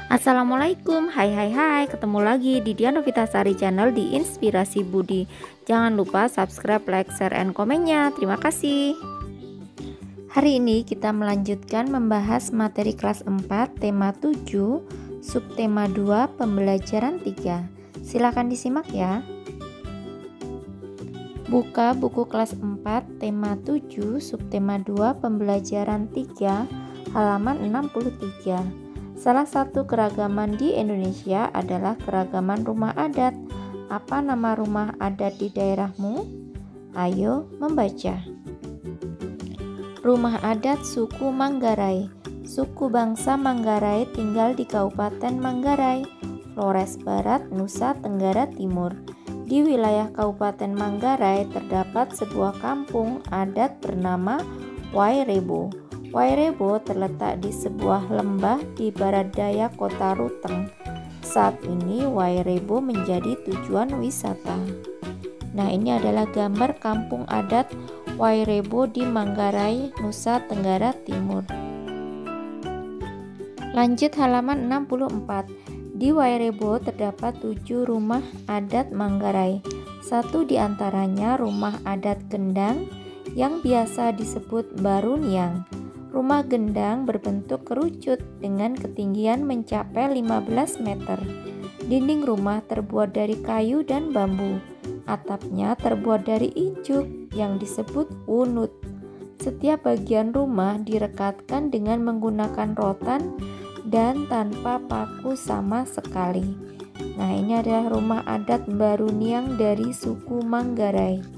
Assalamualaikum, hai, ketemu lagi di Dian Novitasari Channel di Inspirasi Budi. Jangan lupa subscribe, like, share, and komennya. Terima kasih. Hari ini kita melanjutkan membahas materi kelas 4, tema 7, subtema 2, pembelajaran 3. Silakan disimak ya. Buka buku kelas 4, tema 7, subtema 2, pembelajaran 3, halaman 63. Salah satu keragaman di Indonesia adalah keragaman rumah adat. Apa nama rumah adat di daerahmu? Ayo membaca. Rumah adat suku Manggarai. Suku bangsa Manggarai tinggal di Kabupaten Manggarai, Flores Barat, Nusa Tenggara Timur. Di wilayah Kabupaten Manggarai terdapat sebuah kampung adat bernama Wairebo. Wairebo terletak di sebuah lembah di barat daya kota Ruteng. Saat ini Wairebo menjadi tujuan wisata. Nah, ini adalah gambar kampung adat Wairebo di Manggarai, Nusa Tenggara Timur. Lanjut halaman 64. Di Wairebo terdapat 7 rumah adat Manggarai. Satu di antaranya rumah adat Gendang yang biasa disebut Baruniang. Rumah gendang berbentuk kerucut dengan ketinggian mencapai 15 meter. Dinding rumah terbuat dari kayu dan bambu. Atapnya terbuat dari ijuk yang disebut unut. Setiap bagian rumah direkatkan dengan menggunakan rotan dan tanpa paku sama sekali. Nah, ini adalah rumah adat Baruniang dari suku Manggarai.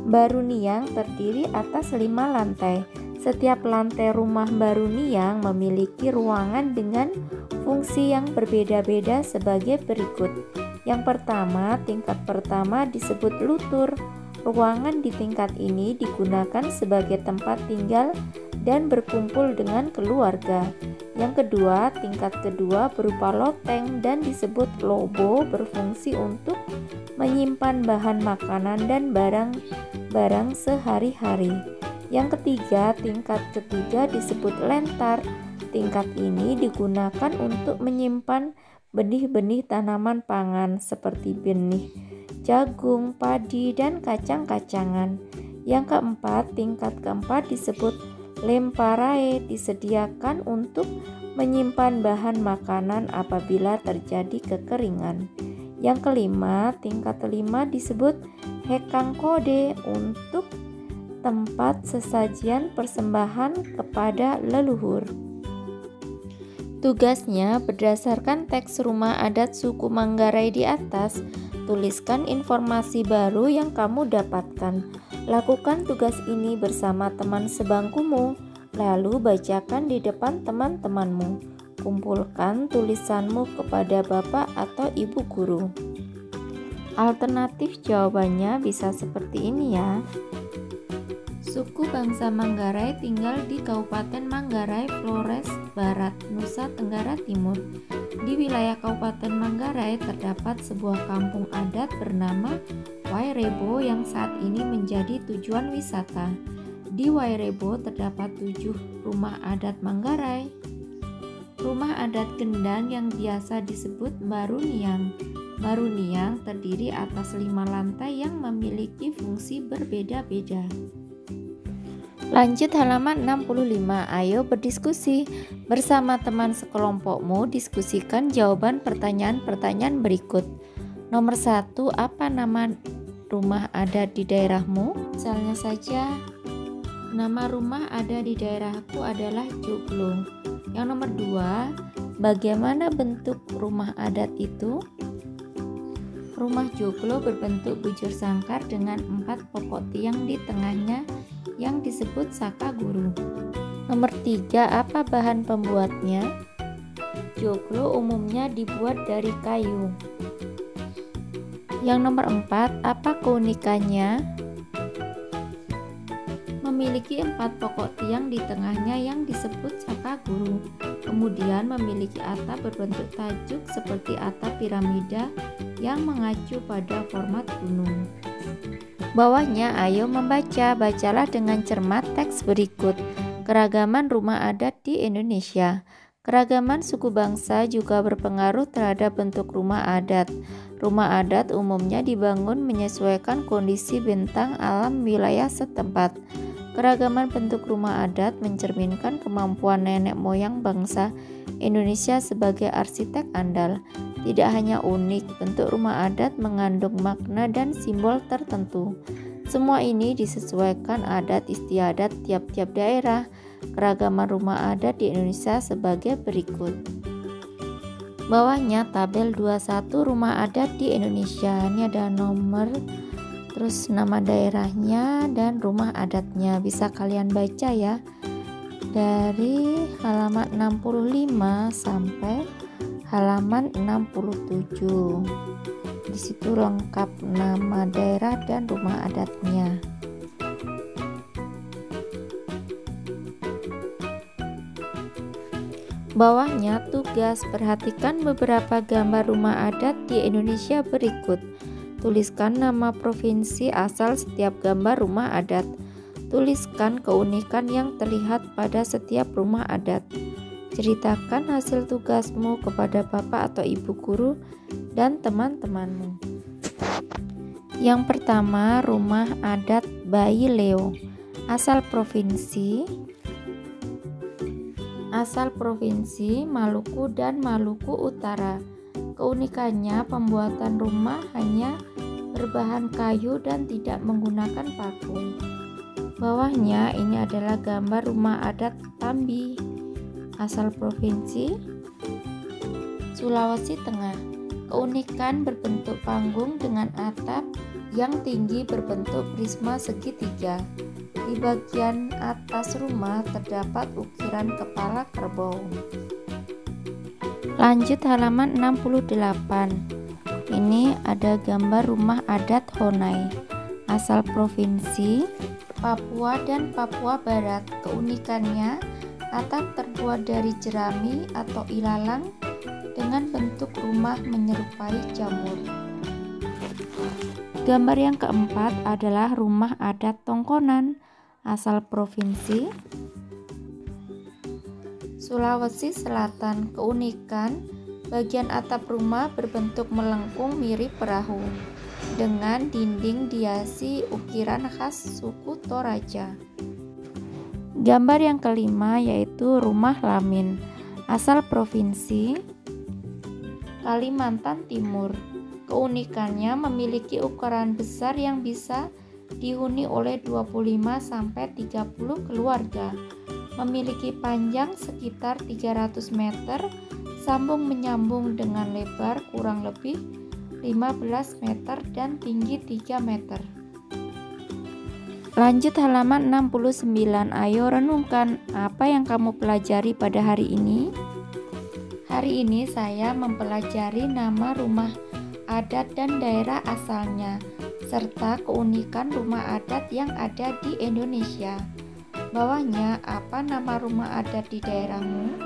Baruniang terdiri atas 5 lantai. Setiap lantai rumah Baruniang memiliki ruangan dengan fungsi yang berbeda-beda sebagai berikut. Yang pertama, tingkat pertama disebut lutur. Ruangan di tingkat ini digunakan sebagai tempat tinggal dan berkumpul dengan keluarga. Yang kedua, tingkat kedua berupa loteng dan disebut lobo, berfungsi untuk menyimpan bahan makanan dan barang sehari-hari. Yang ketiga, tingkat ketiga disebut lentar. Tingkat ini digunakan untuk menyimpan benih-benih tanaman pangan seperti benih jagung, padi, dan kacang-kacangan. Yang keempat, tingkat keempat disebut lemparae, disediakan untuk menyimpan bahan makanan apabila terjadi kekeringan. Yang kelima, tingkat kelima disebut hekangkode, untuk tempat sesajian persembahan kepada leluhur. Tugasnya berdasarkan teks rumah adat suku Manggarai di atas, tuliskan informasi baru yang kamu dapatkan. Lakukan tugas ini bersama teman sebangkumu, lalu bacakan di depan teman-temanmu. Kumpulkan tulisanmu kepada bapak atau ibu guru. Alternatif jawabannya bisa seperti ini ya. Suku bangsa Manggarai tinggal di Kabupaten Manggarai, Flores Barat, Nusa Tenggara Timur. Di wilayah Kabupaten Manggarai terdapat sebuah kampung adat bernama Wairebo yang saat ini menjadi tujuan wisata. Di Wairebo terdapat 7 rumah adat Manggarai. Rumah adat Gendang yang biasa disebut Baruniang. Baruniang terdiri atas 5 lantai yang memiliki fungsi berbeda-beda. Lanjut halaman 65. Ayo berdiskusi bersama teman sekelompokmu. Diskusikan jawaban pertanyaan-pertanyaan berikut. Nomor 1, apa nama rumah adat di daerahmu? Misalnya saja, nama rumah adat di daerahku adalah Joglo. Yang nomor 2, bagaimana bentuk rumah adat itu? Rumah Joglo berbentuk bujur sangkar dengan 4 pokok tiang di tengahnya yang disebut saka guru. Nomor 3, apa bahan pembuatnya? Joglo umumnya dibuat dari kayu. Yang nomor 4, apa keunikannya? Memiliki 4 pokok tiang di tengahnya yang disebut saka guru. Kemudian memiliki atap berbentuk tajuk seperti atap piramida yang mengacu pada format gunung. Bawahnya ayo membaca, bacalah dengan cermat teks berikut. Keragaman rumah adat di Indonesia. Keragaman suku bangsa juga berpengaruh terhadap bentuk rumah adat. Rumah adat umumnya dibangun menyesuaikan kondisi bentang alam wilayah setempat. Keragaman bentuk rumah adat mencerminkan kemampuan nenek moyang bangsa Indonesia sebagai arsitek andal. Tidak hanya unik, bentuk rumah adat mengandung makna dan simbol tertentu. Semua ini disesuaikan adat istiadat tiap-tiap daerah. Keragaman rumah adat di Indonesia sebagai berikut. Bawahnya tabel 21 rumah adat di Indonesia. Ini ada nomor, terus nama daerahnya dan rumah adatnya. Bisa kalian baca ya. Dari halaman 65 sampai halaman 67. Di situ lengkap nama daerah dan rumah adatnya. Bawahnya tugas, perhatikan beberapa gambar rumah adat di Indonesia berikut. Tuliskan nama provinsi asal setiap gambar rumah adat. Tuliskan keunikan yang terlihat pada setiap rumah adat. Ceritakan hasil tugasmu kepada bapak atau ibu guru dan teman-temanmu. Yang pertama, rumah adat Bayi Leo. Asal provinsi Maluku dan Maluku Utara. Keunikannya, pembuatan rumah hanya berbahan kayu dan tidak menggunakan paku. Bawahnya ini adalah gambar rumah adat Tambi. Asal provinsi Sulawesi Tengah. Keunikan berbentuk panggung dengan atap yang tinggi berbentuk prisma segitiga. Di bagian atas rumah terdapat ukiran kepala kerbau. Lanjut halaman 68. Ini ada gambar rumah adat Honai. Asal provinsi Papua dan Papua Barat. Keunikannya, atap terbuat dari jerami atau ilalang dengan bentuk rumah menyerupai jamur. Gambar yang keempat adalah rumah adat Tongkonan. Asal provinsi Sulawesi Selatan. Keunikan, bagian atap rumah berbentuk melengkung mirip perahu dengan dinding dihiasi ukiran khas suku Toraja. Gambar yang kelima yaitu rumah Lamin. Asal provinsi Kalimantan Timur. Keunikannya memiliki ukuran besar yang bisa dihuni oleh 25-30 keluarga. Memiliki panjang sekitar 300 meter, sambung menyambung dengan lebar kurang lebih 15 meter dan tinggi 3 meter. Lanjut halaman 69. Ayo renungkan apa yang kamu pelajari pada hari ini. Hari ini saya mempelajari nama rumah adat dan daerah asalnya, serta keunikan rumah adat yang ada di Indonesia. Bawahnya, apa nama rumah adat di daerahmu?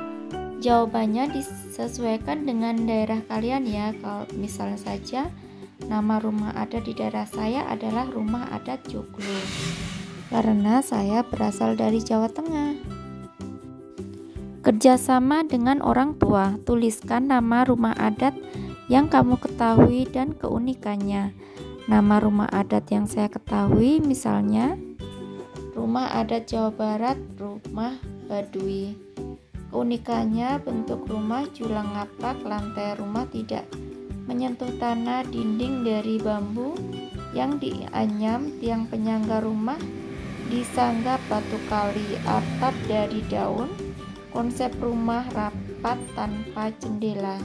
Jawabannya disesuaikan dengan daerah kalian ya. Kalau misalnya saja nama rumah adat di daerah saya adalah rumah adat Joglo, karena saya berasal dari Jawa Tengah. Kerjasama dengan orang tua. Tuliskan nama rumah adat yang kamu ketahui dan keunikannya. Nama rumah adat yang saya ketahui misalnya rumah adat Jawa Barat, rumah Baduy. Keunikannya, bentuk rumah julang ngapak, lantai rumah tidak menyentuh tanah, dinding dari bambu yang dianyam, tiang penyangga rumah disangga batu kali, atap dari daun, konsep rumah rapat tanpa jendela.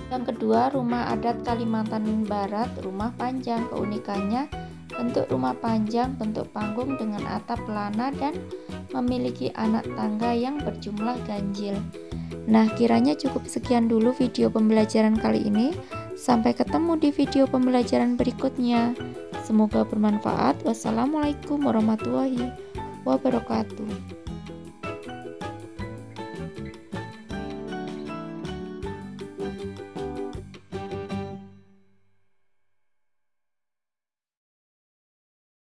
Yang kedua, rumah adat Kalimantan Barat, rumah panjang. Keunikannya, bentuk rumah panjang, bentuk panggung dengan atap pelana dan memiliki anak tangga yang berjumlah ganjil. Nah, kiranya cukup sekian dulu video pembelajaran kali ini. Sampai ketemu di video pembelajaran berikutnya. Semoga bermanfaat. Wassalamualaikum warahmatullahi wabarakatuh.